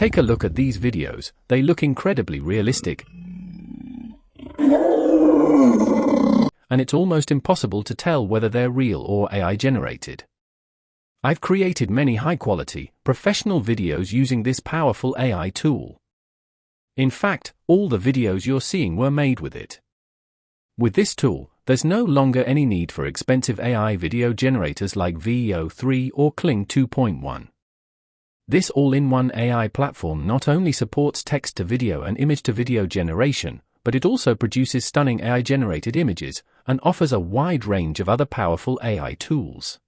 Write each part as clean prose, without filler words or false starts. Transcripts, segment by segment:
Take a look at these videos, they look incredibly realistic. And it's almost impossible to tell whether they're real or AI generated. I've created many high-quality, professional videos using this powerful AI tool. In fact, all the videos you're seeing were made with it. With this tool, there's no longer any need for expensive AI video generators like VEO3 or KLING 2.1. This all-in-one AI platform not only supports text-to-video and image-to-video generation, but it also produces stunning AI-generated images and offers a wide range of other powerful AI tools.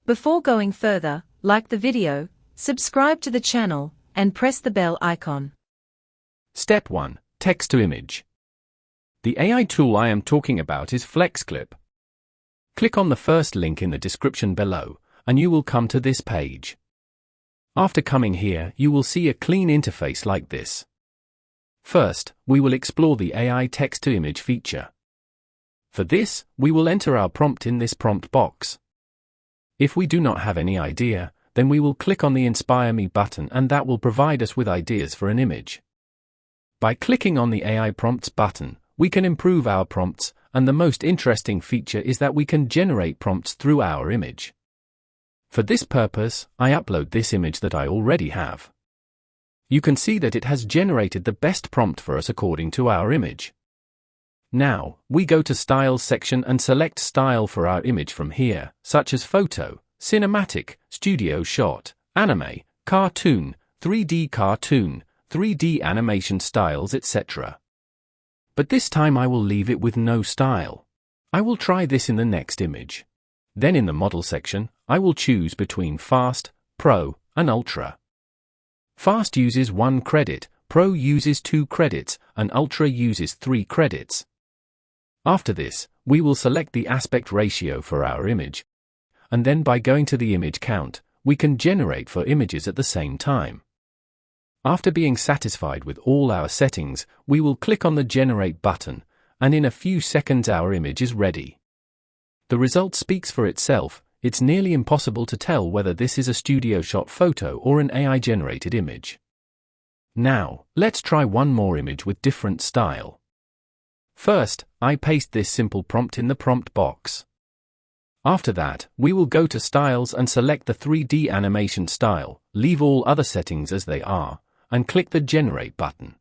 Before going further, like the video, subscribe to the channel, and press the bell icon. Step 1. Text-to-image. The AI tool I am talking about is FlexClip. Click on the first link in the description below, and you will come to this page. After coming here, you will see a clean interface like this. First, we will explore the AI text-to-image feature. For this, we will enter our prompt in this prompt box. If we do not have any idea, then we will click on the Inspire Me button and that will provide us with ideas for an image. By clicking on the AI Prompts button, we can improve our prompts, and the most interesting feature is that we can generate prompts through our image. For this purpose, I upload this image that I already have. You can see that it has generated the best prompt for us according to our image. Now, we go to Styles section and select style for our image from here, such as photo, cinematic, studio shot, anime, cartoon, 3D animation styles, etc. But this time I will leave it with no style. I will try this in the next image. Then in the model section, I will choose between Fast, Pro, and Ultra. Fast uses 1 credit, Pro uses 2 credits, and Ultra uses 3 credits. After this, we will select the aspect ratio for our image. And then by going to the image count, we can generate 4 images at the same time. After being satisfied with all our settings, we will click on the Generate button, and in a few seconds our image is ready. The result speaks for itself. It's nearly impossible to tell whether this is a studio shot photo or an AI-generated image. Now, let's try one more image with different style. First, I paste this simple prompt in the prompt box. After that, we will go to Styles and select the 3D animation style, leave all other settings as they are, and click the Generate button.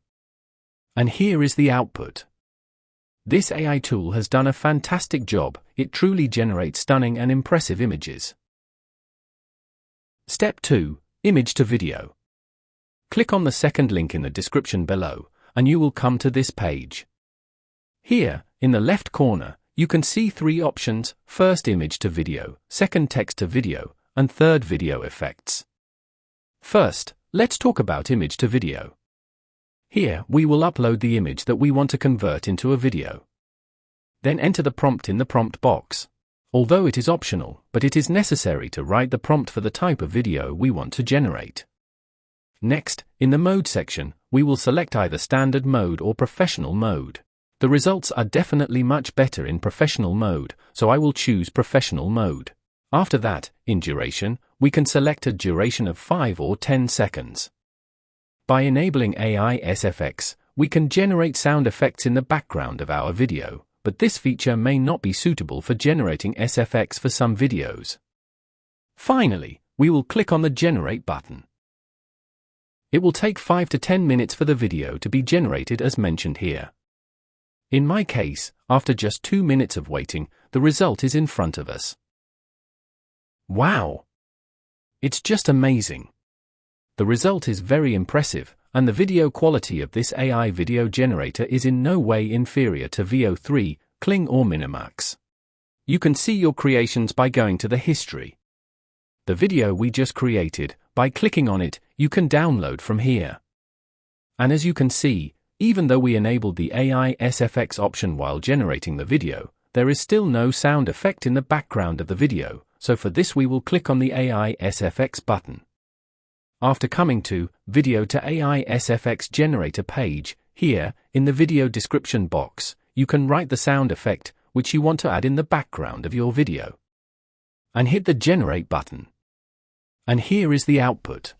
And here is the output. This AI tool has done a fantastic job. It truly generates stunning and impressive images. Step 2. Image to video. Click on the second link in the description below, and you will come to this page. Here, in the left corner, you can see 3 options: first image to video, second text to video, and third video effects. First, let's talk about image to video. Here, we will upload the image that we want to convert into a video. Then enter the prompt in the prompt box. Although it is optional, but it is necessary to write the prompt for the type of video we want to generate. Next, in the mode section, we will select either standard mode or professional mode. The results are definitely much better in professional mode, so I will choose professional mode. After that, in duration, we can select a duration of 5 or 10 seconds. By enabling AI SFX, we can generate sound effects in the background of our video, but this feature may not be suitable for generating SFX for some videos. Finally, we will click on the Generate button. It will take 5 to 10 minutes for the video to be generated as mentioned here. In my case, after just 2 minutes of waiting, the result is in front of us. Wow! It's just amazing. The result is very impressive, and the video quality of this AI video generator is in no way inferior to VEO3, KLING or Minimax. You can see your creations by going to the history. The video we just created, by clicking on it, you can download from here. And as you can see, even though we enabled the AI SFX option while generating the video, there is still no sound effect in the background of the video, so for this we will click on the AI SFX button. After coming to Video to AI SFX Generator page, here, in the video description box, you can write the sound effect which you want to add in the background of your video. And hit the Generate button. And here is the output.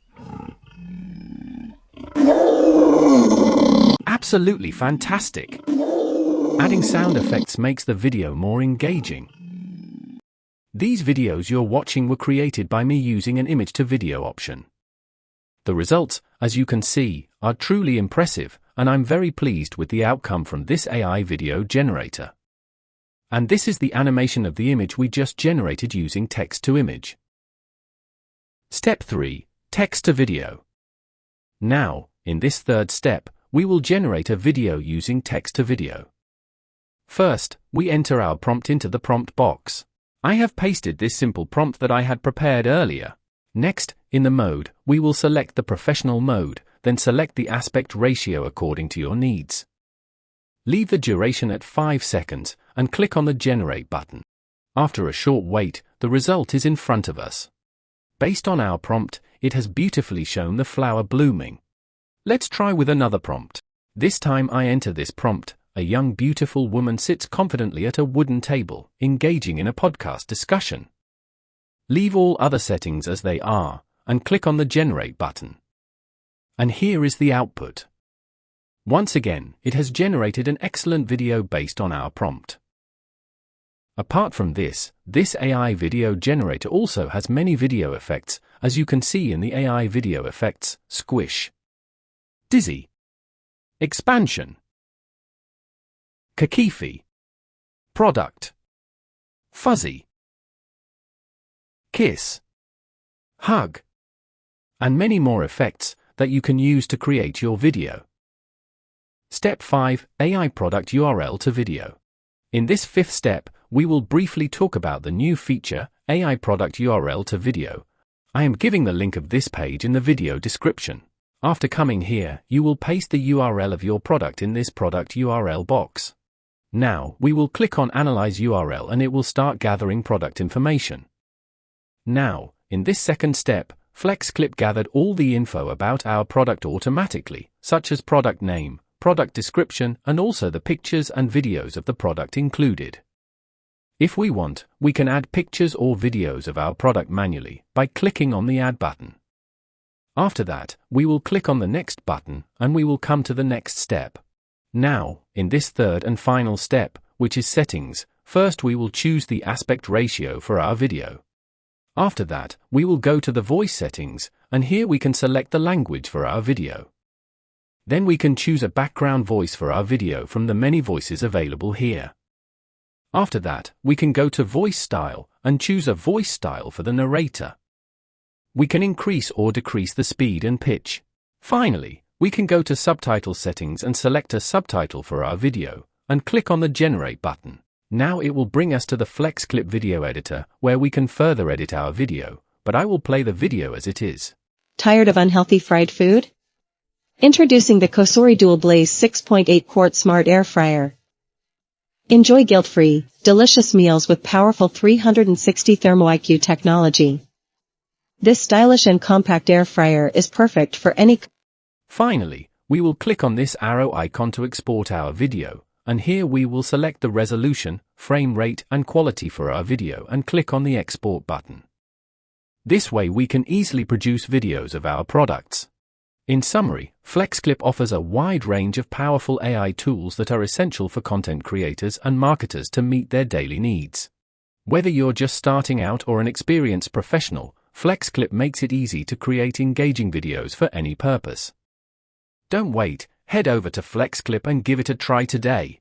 Absolutely fantastic! Adding sound effects makes the video more engaging. These videos you're watching were created by me using an image-to-video option. The results, as you can see, are truly impressive, and I'm very pleased with the outcome from this AI video generator. And this is the animation of the image we just generated using text-to-image. Step 3. Text-to-video. Now, in this third step, we will generate a video using text-to-video. First, we enter our prompt into the prompt box. I have pasted this simple prompt that I had prepared earlier. Next, in the mode, we will select the professional mode, then select the aspect ratio according to your needs. Leave the duration at 5 seconds, and click on the Generate button. After a short wait, the result is in front of us. Based on our prompt, it has beautifully shown the flower blooming. Let's try with another prompt. This time I enter this prompt. A young beautiful woman sits confidently at a wooden table, engaging in a podcast discussion. Leave all other settings as they are, and click on the Generate button. And here is the output. Once again, it has generated an excellent video based on our prompt. Apart from this, this AI video generator also has many video effects, as you can see in the AI video effects: squish, dizzy, expansion, kakifi, product, fuzzy, kiss, hug, and many more effects that you can use to create your video. Step 5. AI product URL to video. In this fifth step, we will briefly talk about the new feature, AI product URL to video. I am giving the link of this page in the video description. After coming here, you will paste the URL of your product in this product URL box. Now, we will click on Analyze URL and it will start gathering product information. Now, in this second step, FlexClip gathered all the info about our product automatically, such as product name, product description, and also the pictures and videos of the product included. If we want, we can add pictures or videos of our product manually by clicking on the Add button. After that, we will click on the Next button and we will come to the next step. Now, in this third and final step, which is settings, first we will choose the aspect ratio for our video. After that, we will go to the voice settings, and here we can select the language for our video. Then we can choose a background voice for our video from the many voices available here. After that, we can go to voice style and choose a voice style for the narrator. We can increase or decrease the speed and pitch. Finally, we can go to subtitle settings and select a subtitle for our video, and click on the Generate button. Now it will bring us to the FlexClip video editor, where we can further edit our video, but I will play the video as it is. Tired of unhealthy fried food? Introducing the Kosori Dual Blaze 6.8 Quart Smart Air Fryer. Enjoy guilt-free, delicious meals with powerful 360 ThermoIQ technology. This stylish and compact air fryer is perfect for any. Finally, we will click on this arrow icon to export our video, and here we will select the resolution, frame rate, and quality for our video and click on the Export button. This way we can easily produce videos of our products. In summary, FlexClip offers a wide range of powerful AI tools that are essential for content creators and marketers to meet their daily needs. Whether you're just starting out or an experienced professional, FlexClip makes it easy to create engaging videos for any purpose. Don't wait, head over to FlexClip and give it a try today.